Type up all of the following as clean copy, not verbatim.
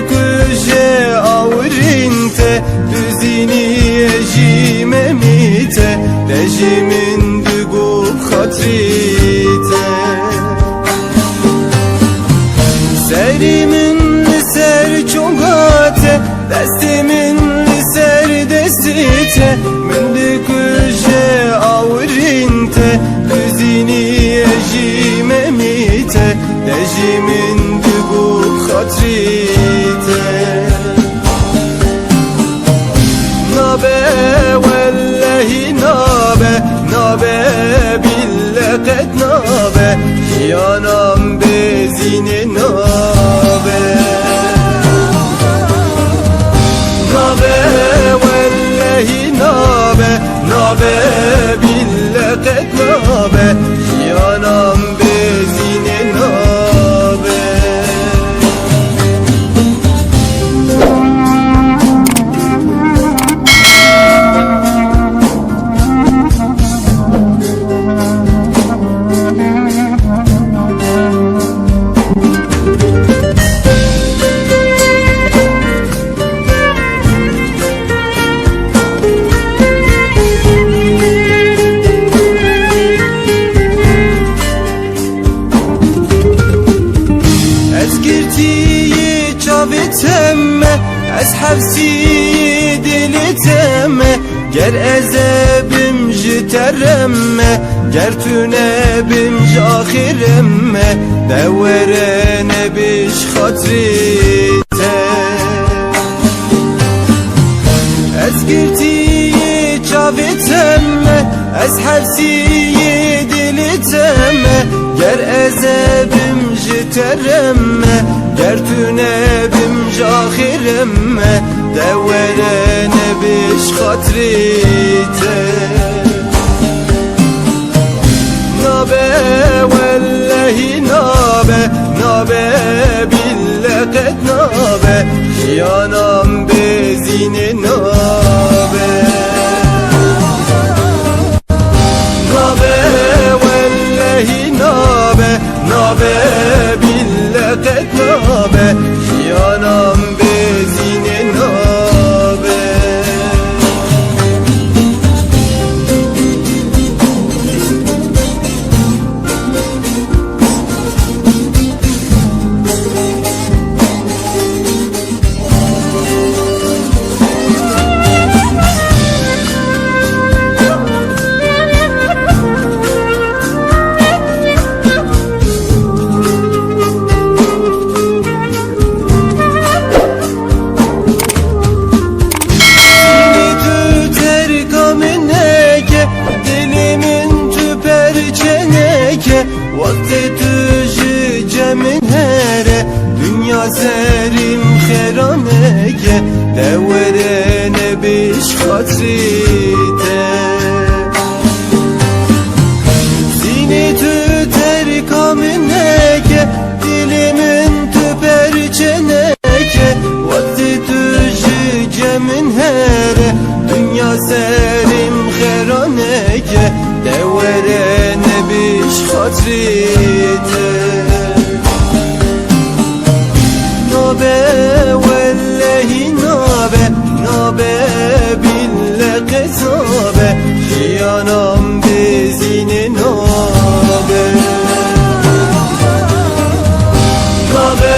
kuje avrinte düzini ejimemite dejimin dügu hatrite serimin ser çongate destimin ser destite mündü kuje avrinte düzini ejimemite dejimin dügu hatrite nabe vallahi nabe nabe billaqet nabe yanam bezine nabe nabe vallahi nabe nabe billaqet nabe yanam bezine nabe temme ez hevsi dili temme ger ezebim jiteremme ger tünebim jahiremme deverene biş hatrite ez girtiyi çavi temme ez hevsi dili temme ger ezebim jiteremme ger tünebim jahiremme deverene biş hatrite nabe vallahi nabe nabe billaqet nabe yanam bezine nabe nabe vallahi nabe nabe billaqet nabe yanam bezine nabe vakti tüjü cemin here dünya serim kheraneke deverene biş hatrite zini tüter kamineke dilimin tüper çeneke vakti tüjü cemin here dünya serim kheraneke deverene biş hatrite nabe vallahi nabe nabe billaqet nabe yanam bezine nabe nabe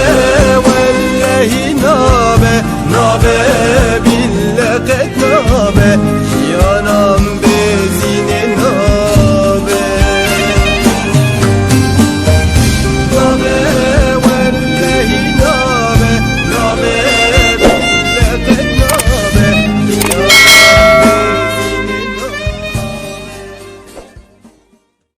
vallahi nabe nabe